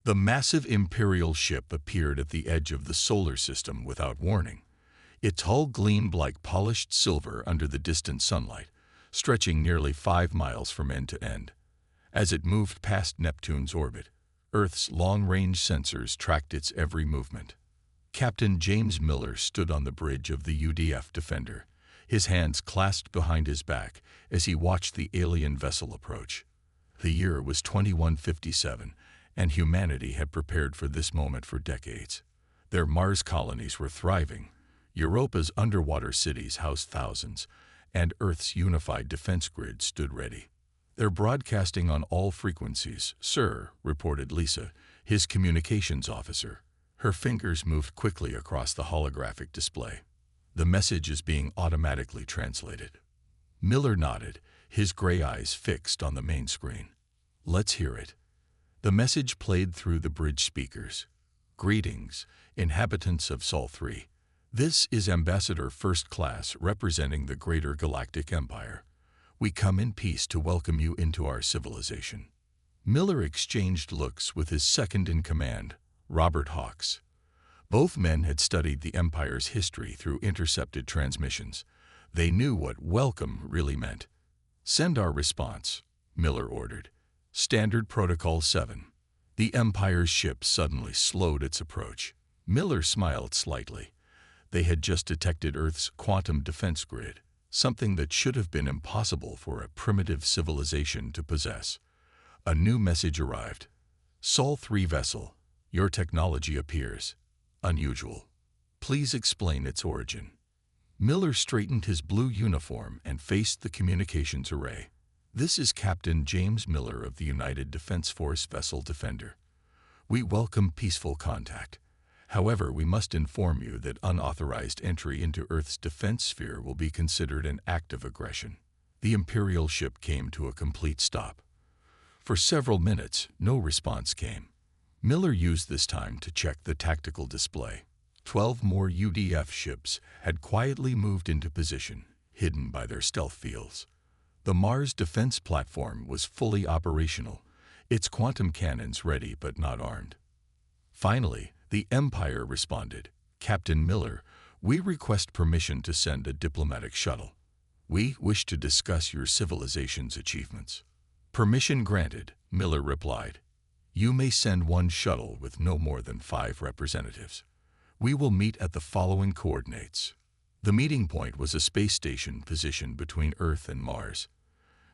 The massive Imperial ship appeared at the edge of the solar system without warning. Its hull gleamed like polished silver under the distant sunlight, stretching nearly 5 miles from end to end. As it moved past Neptune's orbit, Earth's long-range sensors tracked its every movement. Captain James Miller stood on the bridge of the UDF Defender, his hands clasped behind his back as he watched the alien vessel approach. The year was 2157, and humanity had prepared for this moment for decades. Their Mars colonies were thriving, Europa's underwater cities housed thousands, and Earth's unified defense grid stood ready. "They're broadcasting on all frequencies, sir," reported Lisa, his communications officer. Her fingers moved quickly across the holographic display. "The message is being automatically translated." Miller nodded, his gray eyes fixed on the main screen. "Let's hear it." The message played through the bridge speakers. "Greetings, inhabitants of Sol 3. This is Ambassador First Class representing the Greater Galactic Empire. We come in peace to welcome you into our civilization." Miller exchanged looks with his second-in-command, Robert Hawks. Both men had studied the Empire's history through intercepted transmissions. They knew what welcome really meant. "Send our response," Miller ordered. "Standard Protocol 7. The Empire's ship suddenly slowed its approach. Miller smiled slightly. They had just detected Earth's quantum defense grid, something that should have been impossible for a primitive civilization to possess. A new message arrived. "Sol 3 vessel, your technology appears unusual. Please explain its origin." Miller straightened his blue uniform and faced the communications array. "This is Captain James Miller of the United Defense Force Vessel Defender. We welcome peaceful contact. However, we must inform you that unauthorized entry into Earth's defense sphere will be considered an act of aggression." The Imperial ship came to a complete stop. For several minutes, no response came. Miller used this time to check the tactical display. 12 more UDF ships had quietly moved into position, hidden by their stealth fields. The Mars defense platform was fully operational, its quantum cannons ready but not armed. Finally, the Empire responded. "Captain Miller, we request permission to send a diplomatic shuttle. We wish to discuss your civilization's achievements." "Permission granted," Miller replied. "You may send one shuttle with no more than 5 representatives. We will meet at the following coordinates." The meeting point was a space station positioned between Earth and Mars.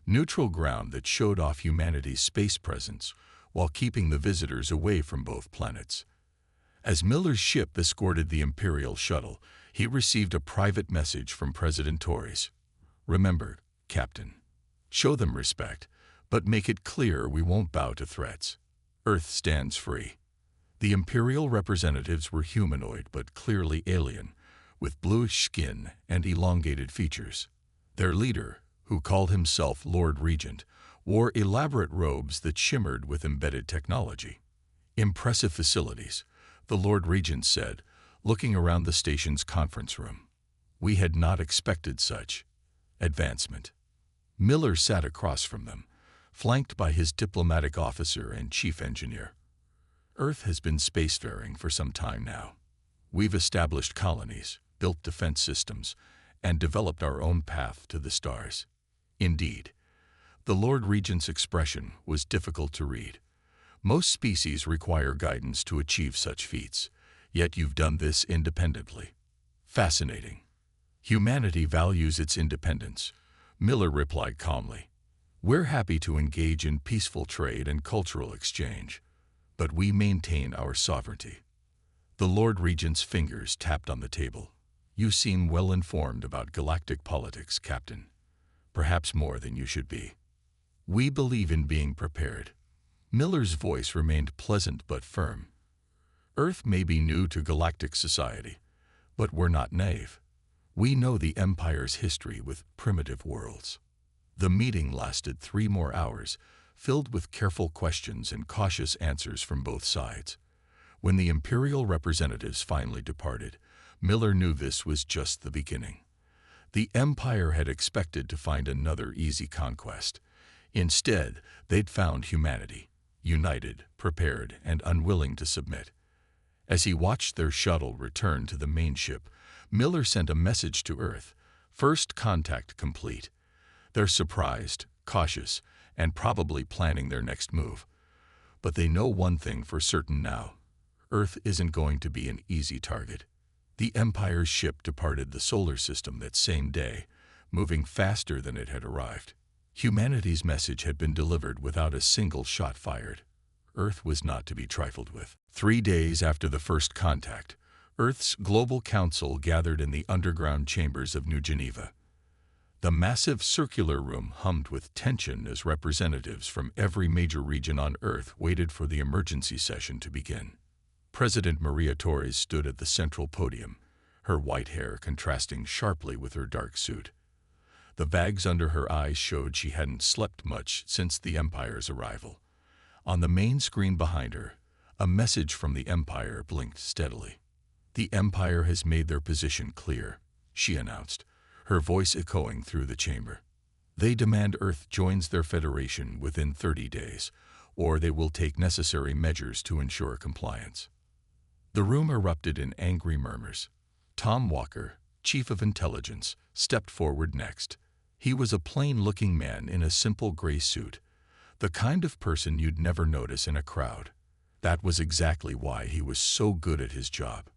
Neutral ground that showed off humanity's space presence while keeping the visitors away from both planets. As Miller's ship escorted the Imperial shuttle, he received a private message from President Torres. "Remember, Captain, show them respect, but make it clear we won't bow to threats. Earth stands free." The Imperial representatives were humanoid but clearly alien, with bluish skin and elongated features. Their leader, who called himself Lord Regent, wore elaborate robes that shimmered with embedded technology. "Impressive facilities," the Lord Regent said, looking around the station's conference room. "We had not expected such advancement." Miller sat across from them, flanked by his diplomatic officer and chief engineer. "Earth has been spacefaring for some time now. We've established colonies, built defense systems, and developed our own path to the stars." Indeed, the Lord Regent's expression was difficult to read. Most species require guidance to achieve such feats, yet you've done this independently. "Fascinating. Humanity values its independence," Miller replied calmly. "We're happy to engage in peaceful trade and cultural exchange, but we maintain our sovereignty." The Lord Regent's fingers tapped on the table. "You seem well informed about galactic politics, Captain. Perhaps more than you should be. We believe in being prepared." Miller's voice remained pleasant but firm. "Earth may be new to galactic society, but we're not naive. We know the Empire's history with primitive worlds." The meeting lasted 3 more hours, filled with careful questions and cautious answers from both sides. When the Imperial representatives finally departed, Miller knew this was just the beginning. The Empire had expected to find another easy conquest. Instead, they'd found humanity, united, prepared, and unwilling to submit. As he watched their shuttle return to the main ship, Miller sent a message to Earth: "First contact complete." They're surprised, cautious, and probably planning their next move. But they know one thing for certain now: Earth isn't going to be an easy target. The Empire's ship departed the solar system that same day, moving faster than it had arrived. Humanity's message had been delivered without a single shot fired. Earth was not to be trifled with. 3 days after the first contact, Earth's Global Council gathered in the underground chambers of New Geneva. The massive circular room hummed with tension as representatives from every major region on Earth waited for the emergency session to begin. President Maria Torres stood at the central podium, her white hair contrasting sharply with her dark suit. The bags under her eyes showed she hadn't slept much since the Empire's arrival. On the main screen behind her, a message from the Empire blinked steadily. "The Empire has made their position clear," she announced, her voice echoing through the chamber. "They demand Earth joins their federation within 30 days, or they will take necessary measures to ensure compliance." The room erupted in angry murmurs. Tom Walker, Chief of Intelligence, stepped forward next. He was a plain-looking man in a simple gray suit, the kind of person you'd never notice in a crowd. That was exactly why he was so good at his job.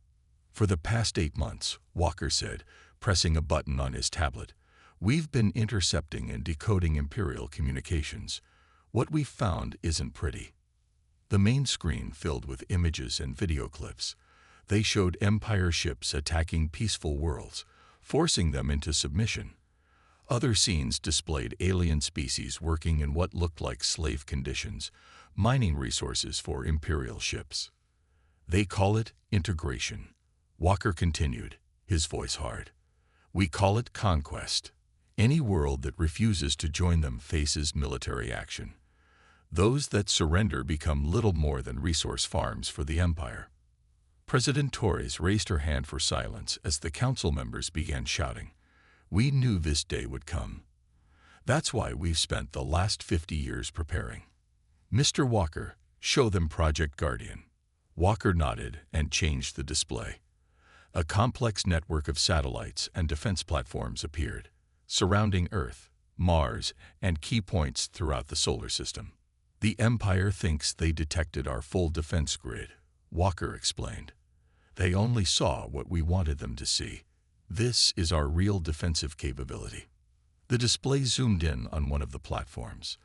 "For the past 8 months, Walker said, pressing a button on his tablet, "we've been intercepting and decoding Imperial communications. What we've found isn't pretty." The main screen filled with images and video clips. They showed Empire ships attacking peaceful worlds, forcing them into submission. Other scenes displayed alien species working in what looked like slave conditions, mining resources for Imperial ships. "They call it integration," Walker continued, his voice hard. "We call it conquest. Any world that refuses to join them faces military action. Those that surrender become little more than resource farms for the Empire." President Torres raised her hand for silence as the council members began shouting. "We knew this day would come. That's why we've spent the last 50 years preparing." "Mr. Walker, show them Project Guardian." Walker nodded and changed the display. A complex network of satellites and defense platforms appeared, surrounding Earth, Mars, and key points throughout the solar system. "The Empire thinks they detected our full defense grid," Walker explained. "They only saw what we wanted them to see. This is our real defensive capability." The display zoomed in on one of the platforms.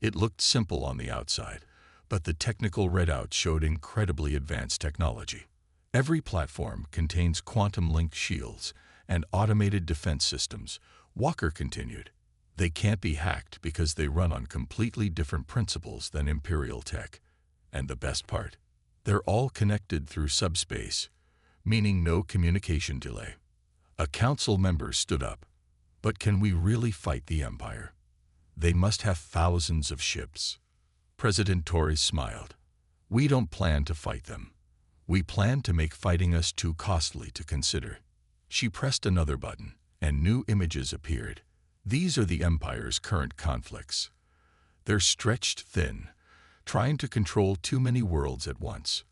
It looked simple on the outside, but the technical readout showed incredibly advanced technology. Every platform contains quantum-linked shields and automated defense systems, Walker continued. "They can't be hacked because they run on completely different principles than Imperial tech. And the best part? They're all connected through subspace, meaning no communication delay." A council member stood up. "But can we really fight the Empire? They must have thousands of ships." President Torres smiled. "We don't plan to fight them. We plan to make fighting us too costly to consider." She pressed another button, and new images appeared. These are the Empire's current conflicts. They're stretched thin, trying to control too many worlds at once.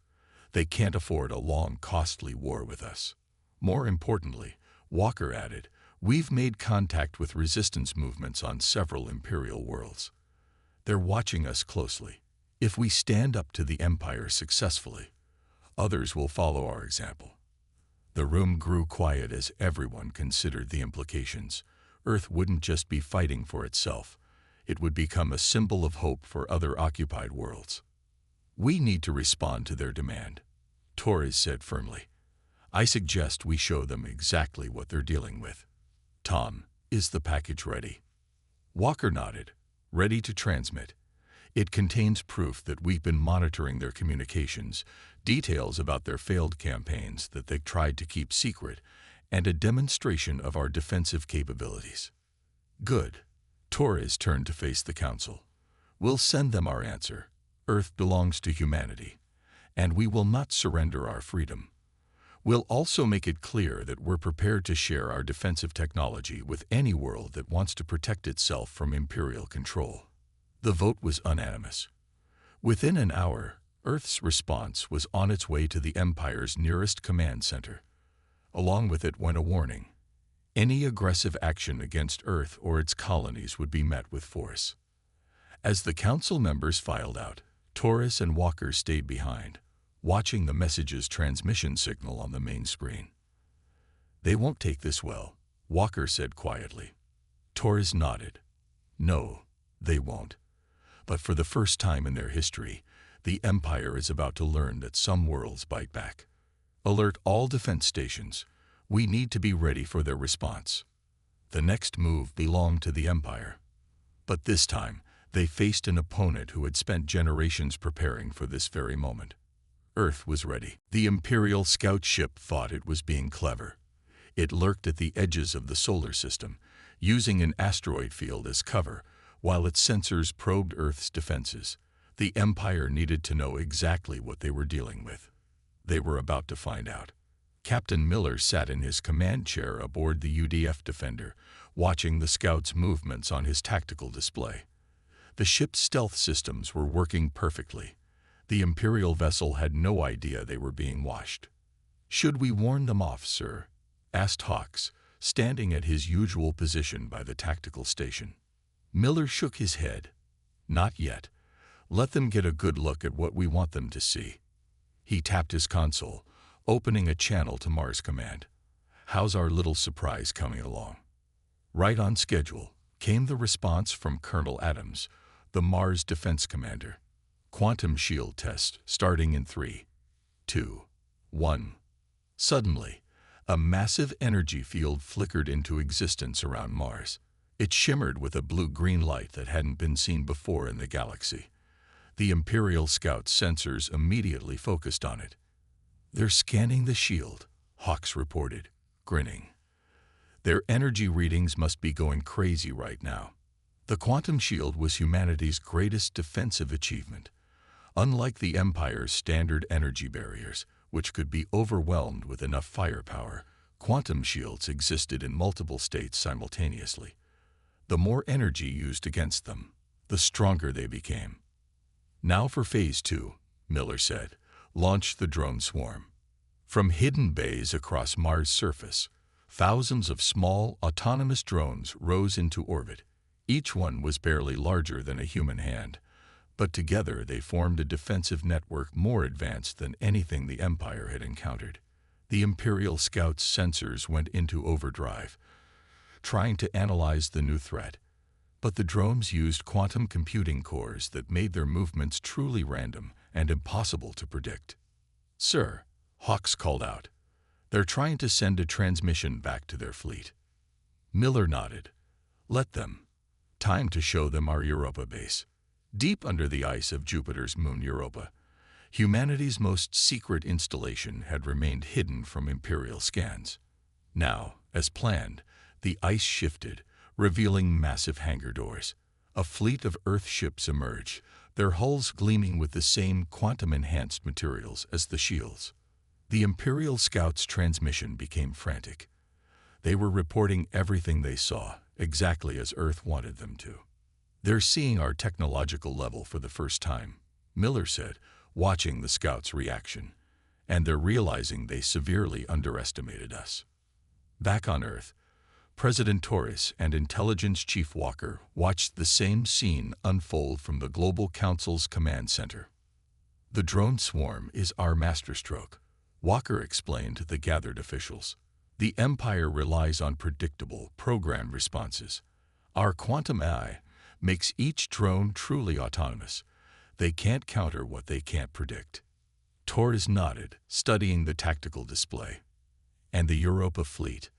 They can't afford a long, costly war with us. More importantly, Walker added, "We've made contact with resistance movements on several Imperial worlds. They're watching us closely. If we stand up to the Empire successfully, others will follow our example." The room grew quiet as everyone considered the implications. Earth wouldn't just be fighting for itself. It would become a symbol of hope for other occupied worlds. "We need to respond to their demand," Torres said firmly. "I suggest we show them exactly what they're dealing with." "Tom, is the package ready?" Walker nodded, ready to transmit. "It contains proof that we've been monitoring their communications, details about their failed campaigns that they've tried to keep secret, and a demonstration of our defensive capabilities." "Good." Torres turned to face the council. "We'll send them our answer. Earth belongs to humanity, and we will not surrender our freedom. We'll also make it clear that we're prepared to share our defensive technology with any world that wants to protect itself from Imperial control." The vote was unanimous. Within an hour, Earth's response was on its way to the Empire's nearest command center. Along with it went a warning. Any aggressive action against Earth or its colonies would be met with force. As the council members filed out, Taurus and Walker stayed behind, watching the message's transmission signal on the main screen. "They won't take this well," Walker said quietly. Taurus nodded. "No, they won't. But for the first time in their history, the Empire is about to learn that some worlds bite back. Alert all defense stations. We need to be ready for their response." The next move belonged to the Empire. But this time, they faced an opponent who had spent generations preparing for this very moment. Earth was ready. The Imperial scout ship thought it was being clever. It lurked at the edges of the solar system, using an asteroid field as cover, while its sensors probed Earth's defenses. The Empire needed to know exactly what they were dealing with. They were about to find out. Captain Miller sat in his command chair aboard the UDF Defender, watching the scouts' movements on his tactical display. The ship's stealth systems were working perfectly. The Imperial vessel had no idea they were being watched. "Should we warn them off, sir?" asked Hawks, standing at his usual position by the tactical station. Miller shook his head. "Not yet. Let them get a good look at what we want them to see." He tapped his console, opening a channel to Mars Command. "How's our little surprise coming along?" "Right on schedule," came the response from Colonel Adams, the Mars Defense Commander. "Quantum shield test starting in 3, 2, 1. Suddenly, a massive energy field flickered into existence around Mars. It shimmered with a blue-green light that hadn't been seen before in the galaxy. The Imperial Scout's sensors immediately focused on it. "They're scanning the shield," Hawks reported, grinning. "Their energy readings must be going crazy right now." The quantum shield was humanity's greatest defensive achievement. Unlike the Empire's standard energy barriers, which could be overwhelmed with enough firepower, quantum shields existed in multiple states simultaneously. The more energy used against them, the stronger they became. "Now for Phase 2, Miller said. "Launch the drone swarm." From hidden bays across Mars' surface, thousands of small, autonomous drones rose into orbit. Each one was barely larger than a human hand, but together they formed a defensive network more advanced than anything the Empire had encountered. The Imperial Scouts' sensors went into overdrive, trying to analyze the new threat. But the drones used quantum computing cores that made their movements truly random and impossible to predict. "Sir," Hawks called out, "they're trying to send a transmission back to their fleet." Miller nodded. "Let them. Time to show them our Europa base." Deep under the ice of Jupiter's moon Europa, humanity's most secret installation had remained hidden from Imperial scans. Now, as planned, the ice shifted, revealing massive hangar doors. A fleet of Earth ships emerged, their hulls gleaming with the same quantum-enhanced materials as the shields. The Imperial Scouts' transmission became frantic. They were reporting everything they saw, exactly as Earth wanted them to. "They're seeing our technological level for the first time," Miller said, watching the Scouts' reaction. "And they're realizing they severely underestimated us." Back on Earth, President Taurus and Intelligence Chief Walker watched the same scene unfold from the Global Council's command center. "The drone swarm is our masterstroke," Walker explained to the gathered officials. "The Empire relies on predictable, programmed responses. Our quantum AI makes each drone truly autonomous. They can't counter what they can't predict." Taurus nodded, studying the tactical display. "And the Europa fleet?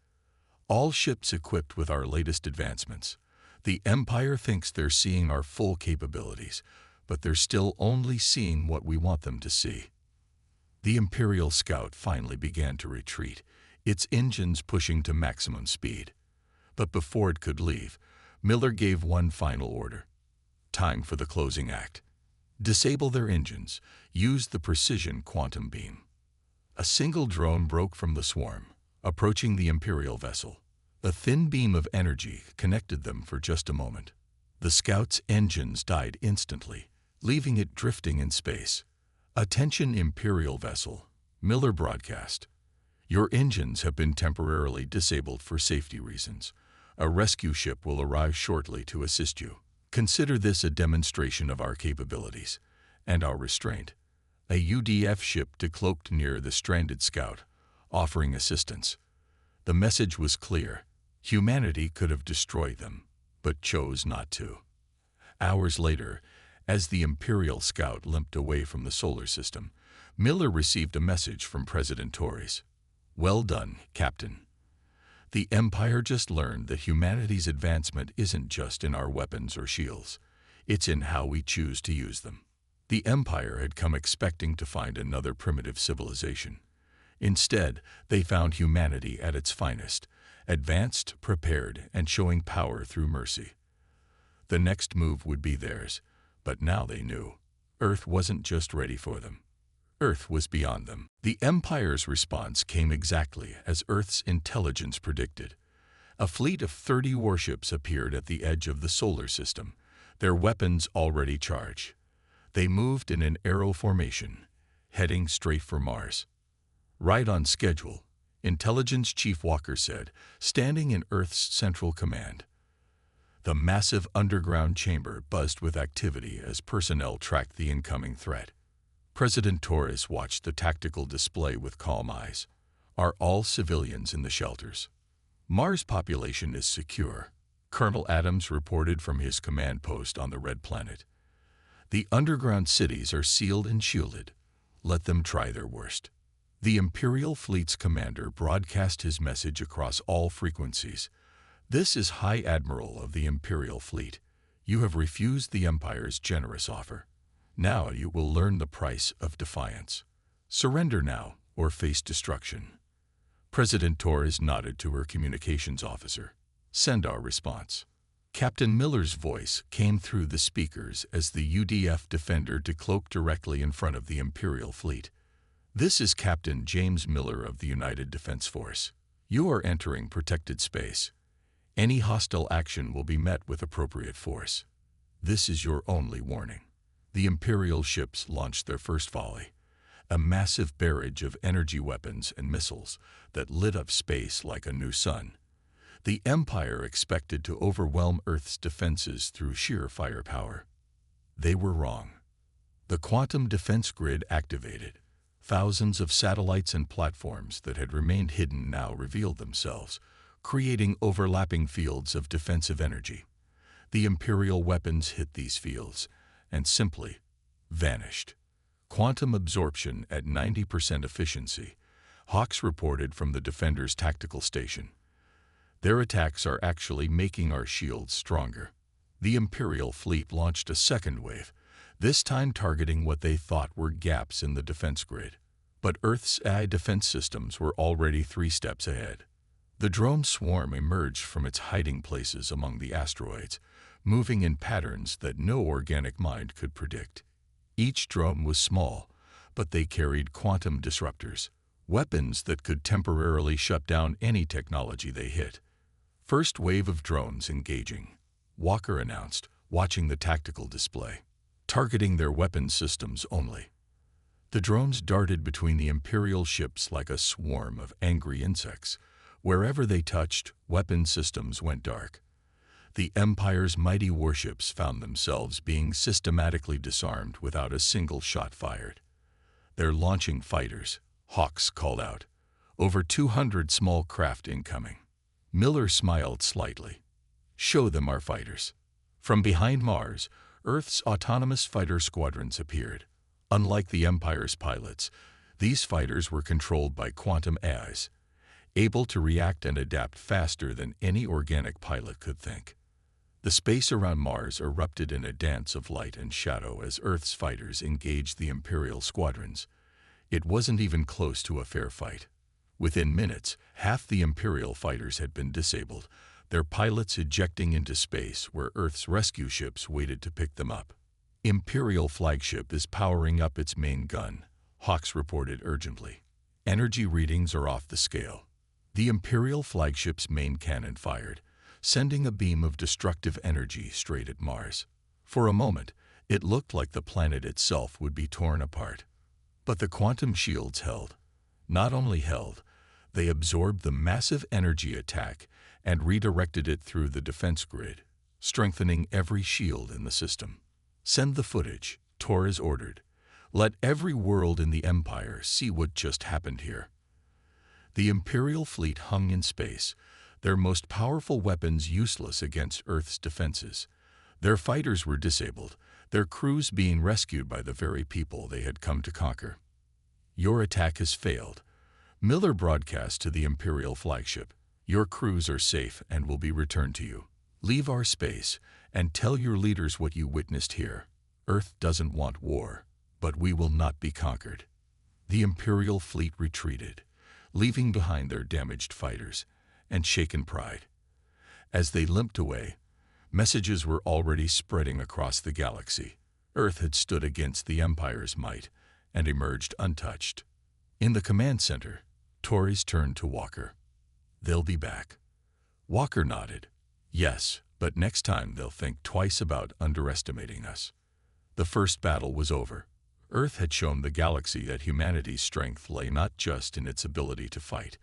All ships equipped with our latest advancements. The Empire thinks they're seeing our full capabilities, but they're still only seeing what we want them to see." The Imperial Scout finally began to retreat, its engines pushing to maximum speed. But before it could leave, Miller gave one final order. "Time for the closing act. Disable their engines. Use the precision quantum beam." A single drone broke from the swarm, approaching the Imperial vessel. A thin beam of energy connected them for just a moment. The Scouts' engines died instantly, leaving it drifting in space. "Attention Imperial vessel," Miller broadcast. "Your engines have been temporarily disabled for safety reasons. A rescue ship will arrive shortly to assist you. Consider this a demonstration of our capabilities and our restraint." A UDF ship decloaked near the stranded scout, offering assistance. The message was clear. Humanity could have destroyed them, but chose not to. Hours later, as the Imperial scout limped away from the solar system, Miller received a message from President Torres. "Well done, Captain. The Empire just learned that humanity's advancement isn't just in our weapons or shields. It's in how we choose to use them." The Empire had come expecting to find another primitive civilization. Instead, they found humanity at its finest, advanced, prepared, and showing power through mercy. The next move would be theirs, but now they knew. Earth wasn't just ready for them. Earth was beyond them. The Empire's response came exactly as Earth's intelligence predicted. A fleet of 30 warships appeared at the edge of the solar system, their weapons already charged. They moved in an arrow formation, heading straight for Mars. "Right on schedule," Intelligence Chief Walker said, standing in Earth's central command. The massive underground chamber buzzed with activity as personnel tracked the incoming threat. President Torres watched the tactical display with calm eyes. "Are all civilians in the shelters?" "Mars' population is secure," Colonel Adams reported from his command post on the Red Planet. "The underground cities are sealed and shielded. Let them try their worst." The Imperial Fleet's commander broadcast his message across all frequencies. "This is High Admiral of the Imperial Fleet. You have refused the Empire's generous offer. Now you will learn the price of defiance. Surrender now or face destruction." President Torres nodded to her communications officer. "Send our response." Captain Miller's voice came through the speakers as the UDF Defender decloaked directly in front of the Imperial Fleet. "This is Captain James Miller of the United Defense Force. You are entering protected space. Any hostile action will be met with appropriate force. This is your only warning." The Imperial ships launched their first volley, a massive barrage of energy weapons and missiles that lit up space like a new sun. The Empire expected to overwhelm Earth's defenses through sheer firepower. They were wrong. The quantum defense grid activated. Thousands of satellites and platforms that had remained hidden now revealed themselves, creating overlapping fields of defensive energy. The Imperial weapons hit these fields and simply vanished. Quantum absorption at 90% efficiency, Hawks reported from the Defender's tactical station. "Their attacks are actually making our shields stronger." The Imperial Fleet launched a second wave, this time targeting what they thought were gaps in the defense grid. But Earth's AI defense systems were already 3 steps ahead. The drone swarm emerged from its hiding places among the asteroids, moving in patterns that no organic mind could predict. Each drone was small, but they carried quantum disruptors, weapons that could temporarily shut down any technology they hit. "First wave of drones engaging," Walker announced, watching the tactical display. "Targeting their weapon systems only." The drones darted between the Imperial ships like a swarm of angry insects. Wherever they touched, weapon systems went dark. The Empire's mighty warships found themselves being systematically disarmed without a single shot fired. "They're launching fighters," Hawks called out. "Over 200 small craft incoming." Miller smiled slightly. "Show them our fighters." From behind Mars, Earth's autonomous fighter squadrons appeared. Unlike the Empire's pilots, these fighters were controlled by quantum AIs, able to react and adapt faster than any organic pilot could think. The space around Mars erupted in a dance of light and shadow as Earth's fighters engaged the Imperial squadrons. It wasn't even close to a fair fight. Within minutes, half the Imperial fighters had been disabled, their pilots ejecting into space where Earth's rescue ships waited to pick them up. "Imperial flagship is powering up its main gun," Hawks reported urgently. "Energy readings are off the scale." The Imperial flagship's main cannon fired, sending a beam of destructive energy straight at Mars. For a moment, It looked like the planet itself would be torn apart. But the quantum shields held. Not only held, they absorbed the massive energy attack and redirected it through the defense grid, strengthening every shield in the system. "Send the footage," Torres ordered. "Let every world in the Empire see what just happened here." The Imperial fleet hung in space, their most powerful weapons useless against Earth's defenses. Their fighters were disabled, their crews being rescued by the very people they had come to conquer. "Your attack has failed," Miller broadcast to the Imperial flagship. "Your crews are safe and will be returned to you. Leave our space and tell your leaders what you witnessed here. Earth doesn't want war, but we will not be conquered." The Imperial fleet retreated, leaving behind their damaged fighters and shaken pride. As they limped away, messages were already spreading across the galaxy. Earth had stood against the Empire's might and emerged untouched. In the command center, Torres turned to Walker. "They'll be back." Walker nodded. "Yes, but next time they'll think twice about underestimating us." The first battle was over. Earth had shown the galaxy that humanity's strength lay not just in its ability to fight,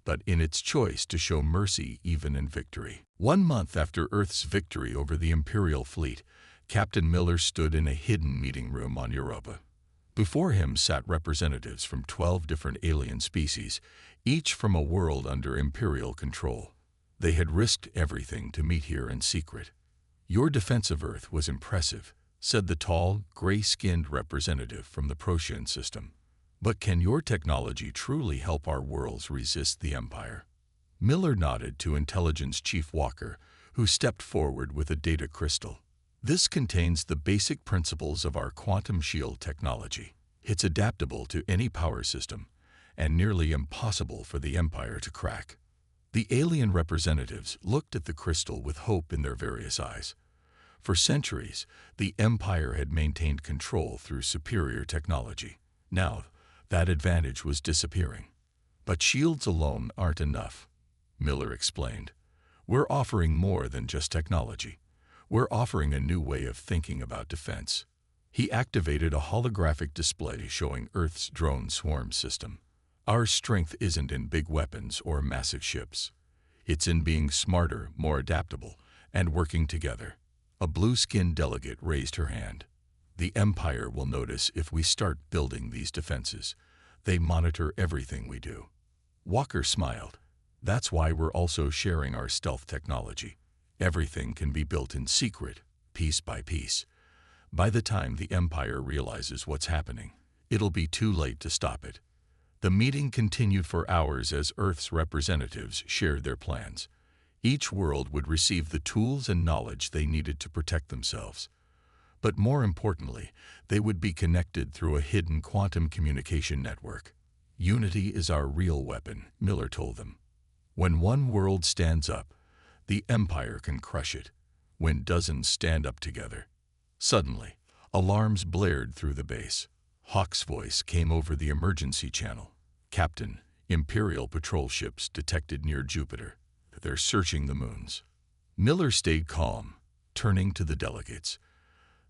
but in its choice to show mercy even in victory. 1 month after Earth's victory over the Imperial fleet, Captain Miller stood in a hidden meeting room on Europa. Before him sat representatives from 12 different alien species, each from a world under Imperial control. They had risked everything to meet here in secret. "Your defense of Earth was impressive," said the tall, gray-skinned representative from the Procyon system. "But can your technology truly help our worlds resist the Empire?" Miller nodded to Intelligence Chief Walker, who stepped forward with a data crystal. "This contains the basic principles of our quantum shield technology. It's adaptable to any power system, and nearly impossible for the Empire to crack." The alien representatives looked at the crystal with hope in their various eyes. For centuries, the Empire had maintained control through superior technology. Now, that advantage was disappearing. "But shields alone aren't enough," Miller explained. "We're offering more than just technology. We're offering a new way of thinking about defense." He activated a holographic display showing Earth's drone swarm system. "Our strength isn't in big weapons or massive ships. It's in being smarter, more adaptable, and working together." A blue-skinned delegate raised her hand. "The Empire will notice if we start building these defenses. They monitor everything we do." Walker smiled. "That's why we're also sharing our stealth technology. Everything can be built in secret, piece by piece. By the time the Empire realizes what's happening, it'll be too late to stop it." The meeting continued for hours as Earth's representatives shared their plans. Each world would receive the tools and knowledge they needed to protect themselves. But more importantly, they would be connected through a hidden quantum communication network. "Unity is our real weapon," Miller told them. "When one world stands up, the Empire can crush it. When dozens stand up together." Suddenly, alarms blared through the base. Hawk's voice came over the emergency channel. "Captain, Imperial patrol ships detected near Jupiter. They're searching the moons." Miller stayed calm, turning to the delegates.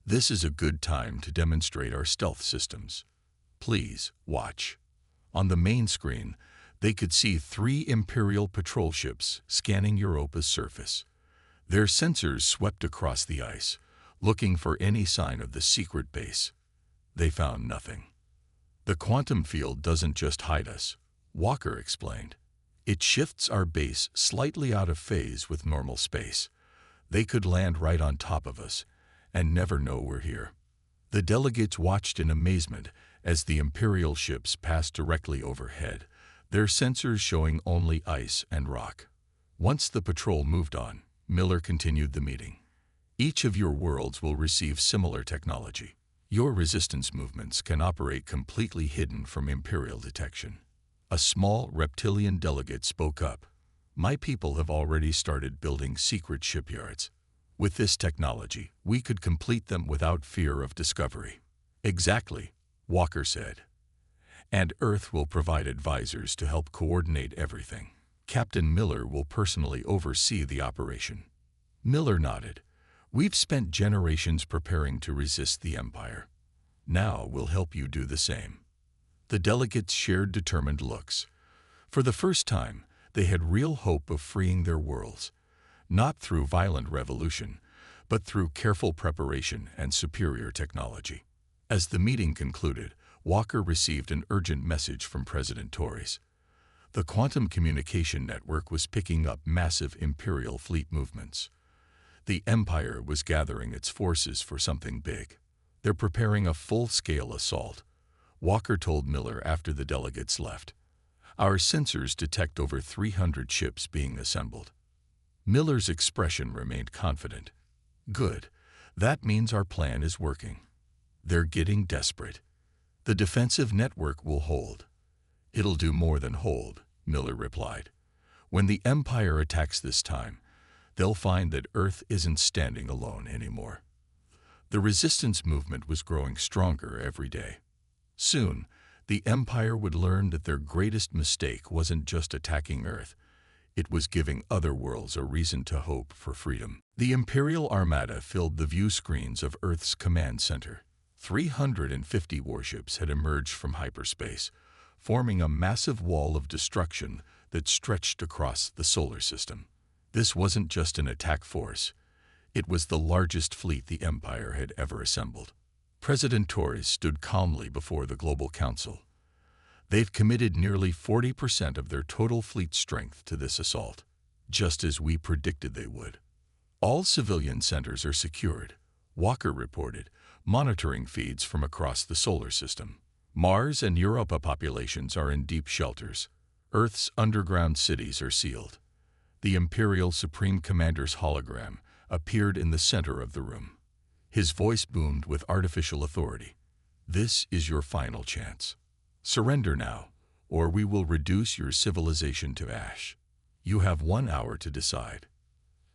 "This is a good time to demonstrate our stealth systems. Please, watch." On the main screen, they could see 3 Imperial patrol ships scanning Europa's surface. Their sensors swept across the ice, looking for any sign of the secret base. They found nothing. "The quantum field doesn't just hide us," Walker explained. "It shifts our base slightly out of phase with normal space. They could land right on top of us and never know we're here." The delegates watched in amazement as the Imperial ships passed directly overhead, their sensors showing only ice and rock. Once the patrol moved on, Miller continued the meeting. "Each of your worlds will receive similar technology. Your resistance movements can operate completely hidden from Imperial detection." A small reptilian delegate spoke up. "My people have already started building secret shipyards. With this technology, we could complete them without fear of discovery." "Exactly," Walker said. "And Earth will provide advisors to help coordinate everything. Captain Miller will personally oversee the operation." Miller nodded. We've spent generations preparing to resist the Empire. Now we'll help you do the same." The delegates shared determined looks. For the first time, they had real hope of freeing their worlds, not through violent revolution, but through careful preparation and superior technology. As the meeting concluded, Walker received an urgent message from President Torres. The quantum communication network was picking up massive Imperial fleet movements. The Empire was gathering its forces for something big. "They're preparing a full-scale assault," Walker told Miller after the delegates left. "Our sensors detect over 300 ships being assembled." Miller's expression remained confident. "Good. That means our plan is working." "They're getting desperate. The defensive network will hold." "It'll do more than hold," Miller replied. "When the Empire attacks this time, they'll find that Earth isn't standing alone anymore." The resistance movement was growing stronger every day. Soon, the Empire would learn that their greatest mistake wasn't just attacking Earth. It was giving other worlds a reason to hope for freedom. The Imperial Armada filled the view screens of Earth's command center. 350 warships had emerged from hyperspace, forming a massive wall of destruction that stretched across the solar system. This wasn't just an attack force. It was the largest fleet the Empire had ever assembled. President Torres stood calmly before the Global Council. "They've committed nearly 40% of their total fleet strength to this assault, just as we predicted they would. All civilian centers are secured," Walker reported, monitoring feeds from across the solar system. "Mars and Europa populations are in deep shelters. Earth's underground cities are sealed." The Imperial Supreme Commander's hologram appeared in the center of the room. His voice boomed with artificial authority. "This is your final chance. Surrender now, or we will reduce your civilization to ash. You have 1 hour to decide."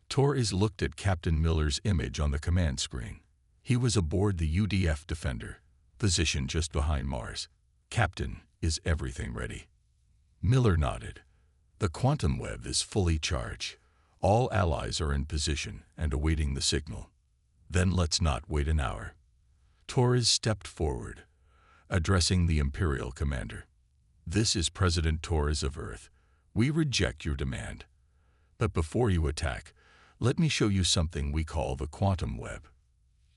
Torres looked at Captain Miller's image on the command screen. He was aboard the UDF Defender, positioned just behind Mars. "Captain, is everything ready?" Miller nodded. "The quantum web is fully charged. All allies are in position and awaiting the signal." "Then let's not wait an hour." Torres stepped forward, addressing the Imperial commander. "This is President Torres of Earth. We reject your demand. But before you attack, let me show you something we call the quantum web."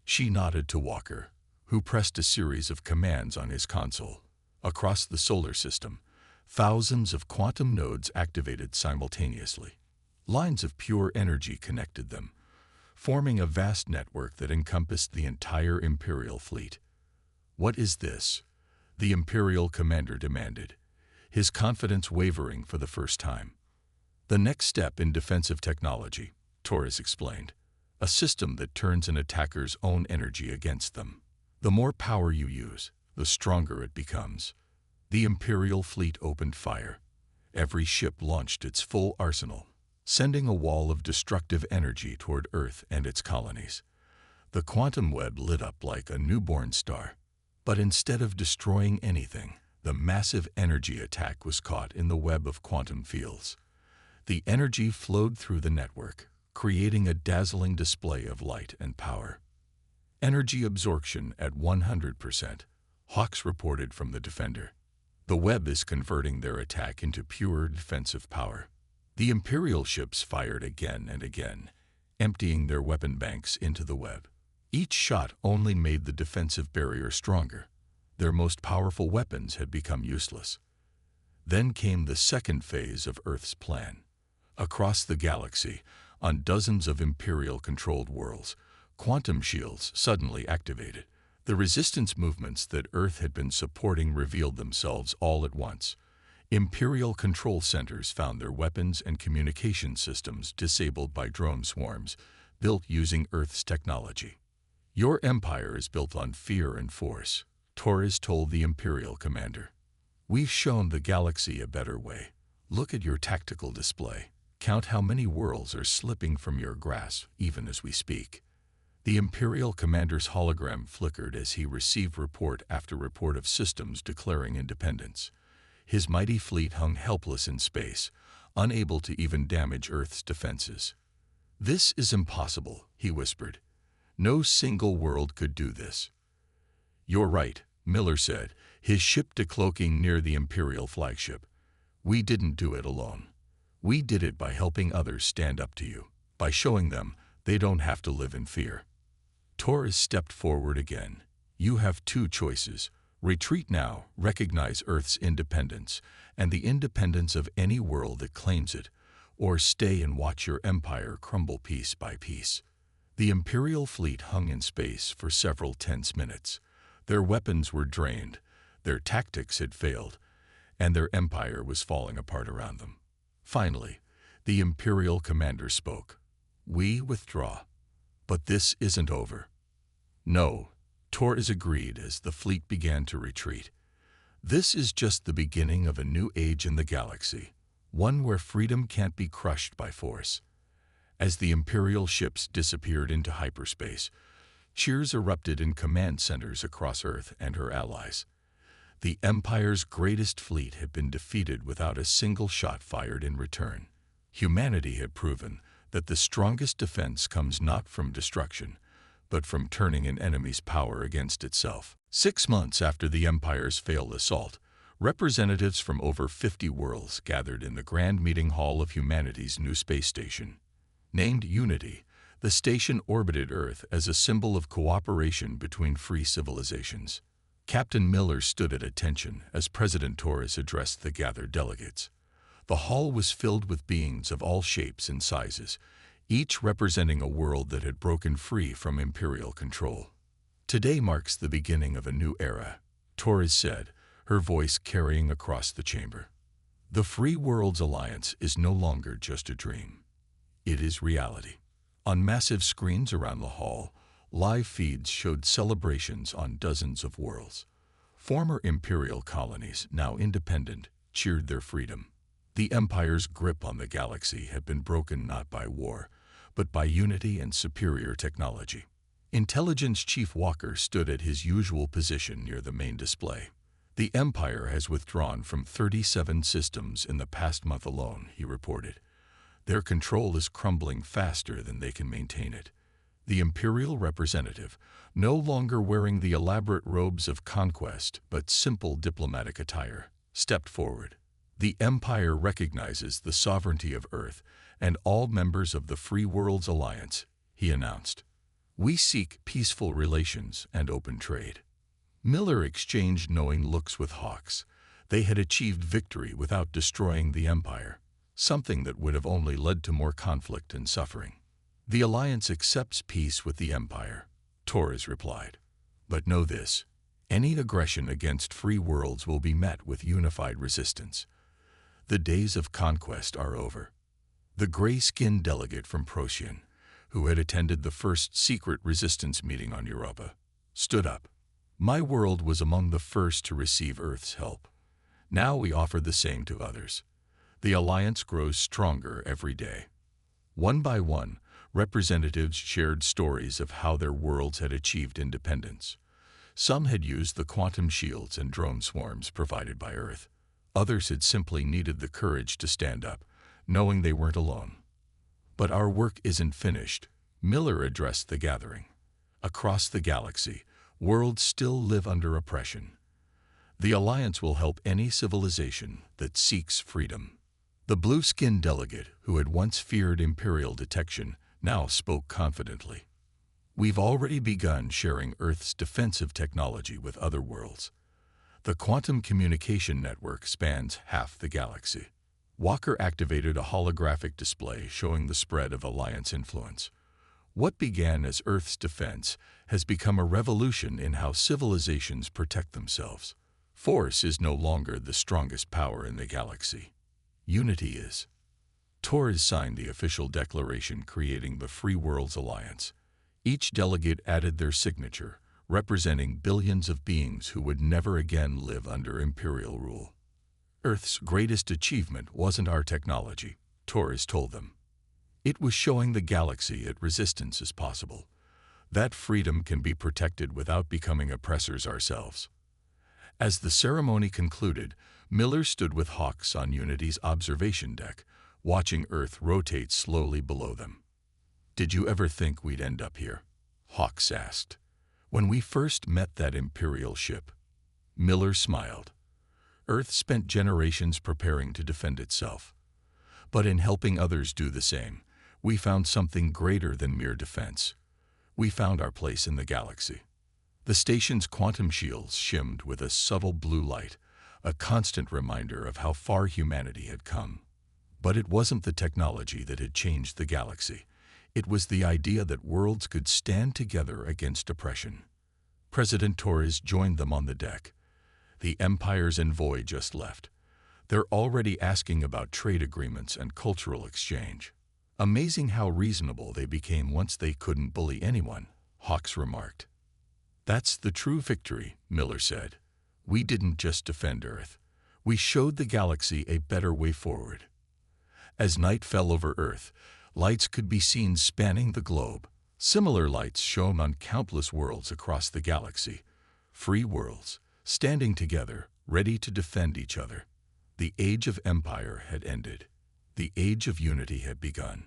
She nodded to Walker, who pressed a series of commands on his console. Across the solar system, thousands of quantum nodes activated simultaneously. Lines of pure energy connected them, forming a vast network that encompassed the entire Imperial fleet. "What is this?" the Imperial commander demanded, his confidence wavering for the first time. "The next step in defensive technology," Torres explained. "A system that turns an attacker's own energy against them. The more power you use, the stronger it becomes." The Imperial fleet opened fire. Every ship launched its full arsenal, sending a wall of destructive energy toward Earth and its colonies. The quantum web lit up like a newborn star. But instead of destroying anything, the massive energy attack was caught in the web of quantum fields. The energy flowed through the network, creating a dazzling display of light and power. "Energy absorption at 100%, Hawks reported from the Defender. "The web is converting their attack into pure defensive power." The Imperial ships fired again and again, emptying their weapon banks into the web. Each shot only made the defensive barrier stronger. Their most powerful weapons had become useless. Then came the second phase of Earth's plan. Across the galaxy, on dozens of Imperial-controlled worlds, quantum shields suddenly activated. The resistance movements that Earth had been supporting revealed themselves all at once. Imperial control centers found their weapons and communication systems disabled by drone swarms, built using Earth's technology. "Your empire is built on fear and force," Torres told the Imperial commander. "We've shown the galaxy a better way. Look at your tactical display. Count how many worlds are slipping from your grasp even as we speak." The Imperial commander's hologram flickered as he received report after report of systems declaring independence. His mighty fleet hung helpless in space, unable to even damage Earth's defenses. "This is impossible," he whispered. No single world could do this. You're right, Miller said, his ship decloaking near the Imperial flagship. We didn't do it alone. We did it by helping others stand up to you, by showing them they don't have to live in fear. Torres stepped forward again. You have two choices. Retreat now, recognize Earth's independence, and the independence of any world that claims it, or stay and watch your empire crumble piece by piece. The Imperial fleet hung in space for several tense minutes. Their weapons were drained, their tactics had failed, and their empire was falling apart around them. Finally, the Imperial commander spoke. We withdraw. But this isn't over. No, Torres agreed as the fleet began to retreat. This is just the beginning of a new age in the galaxy, one where freedom can't be crushed by force. As the Imperial ships disappeared into hyperspace, cheers erupted in command centers across Earth and her allies. The Empire's greatest fleet had been defeated without a single shot fired in return. Humanity had proven that the strongest defense comes not from destruction, but from turning an enemy's power against itself. 6 months after the Empire's failed assault, representatives from over 50 worlds gathered in the Grand Meeting Hall of humanity's new space station. Named Unity, the station orbited Earth as a symbol of cooperation between free civilizations. Captain Miller stood at attention as President Torres addressed the gathered delegates. The hall was filled with beings of all shapes and sizes, each representing a world that had broken free from Imperial control. Today marks the beginning of a new era, Torres said, her voice carrying across the chamber. The Free Worlds Alliance is no longer just a dream. It is reality. On massive screens around the hall, live feeds showed celebrations on dozens of worlds. Former Imperial colonies, now independent, cheered their freedom. The Empire's grip on the galaxy had been broken not by war, but by unity and superior technology. Intelligence Chief Walker stood at his usual position near the main display. The Empire has withdrawn from 37 systems in the past month alone, he reported. Their control is crumbling faster than they can maintain it. The Imperial representative, no longer wearing the elaborate robes of conquest but simple diplomatic attire, stepped forward. The Empire recognizes the sovereignty of Earth and all members of the Free Worlds Alliance, he announced. We seek peaceful relations and open trade. Miller exchanged knowing looks with Hawks. They had achieved victory without destroying the Empire, something that would have only led to more conflict and suffering. The Alliance accepts peace with the Empire, Torres replied. But know this, any aggression against free worlds will be met with unified resistance. The days of conquest are over. The gray-skinned delegate from Procyon, who had attended the first secret resistance meeting on Europa, stood up. My world was among the first to receive Earth's help. Now we offer the same to others. The Alliance grows stronger every day. One by one, representatives shared stories of how their worlds had achieved independence. Some had used the quantum shields and drone swarms provided by Earth. Others had simply needed the courage to stand up, knowing they weren't alone. But our work isn't finished, Miller addressed the gathering. Across the galaxy, worlds still live under oppression. The Alliance will help any civilization that seeks freedom. The blue-skinned delegate, who had once feared Imperial detection, now spoke confidently. We've already begun sharing Earth's defensive technology with other worlds. The quantum communication network spans half the galaxy. Walker activated a holographic display showing the spread of Alliance influence. What began as Earth's defense has become a revolution in how civilizations protect themselves. Force is no longer the strongest power in the galaxy. Unity is. Torres signed the official declaration creating the Free Worlds Alliance. Each delegate added their signature, representing billions of beings who would never again live under Imperial rule. Earth's greatest achievement wasn't our technology, Torres told them. It was showing the galaxy that resistance is possible, that freedom can be protected without becoming oppressors ourselves. As the ceremony concluded, Miller stood with Hawks on Unity's observation deck, watching Earth rotate slowly below them. Did you ever think we'd end up here? Hawks asked. When we first met that Imperial ship, Miller smiled. Earth spent generations preparing to defend itself. But in helping others do the same, we found something greater than mere defense. We found our place in the galaxy. The station's quantum shields shimmed with a subtle blue light, a constant reminder of how far humanity had come. But it wasn't the technology that had changed the galaxy. It was the idea that worlds could stand together against oppression. President Torres joined them on the deck. The Empire's envoy just left. They're already asking about trade agreements and cultural exchange. Amazing how reasonable they became once they couldn't bully anyone, Hawks remarked. That's the true victory, Miller said. We didn't just defend Earth. We showed the galaxy a better way forward. As night fell over Earth, lights could be seen spanning the globe. Similar lights shone on countless worlds across the galaxy. Free worlds, standing together, ready to defend each other. The age of empire had ended. The age of unity had begun.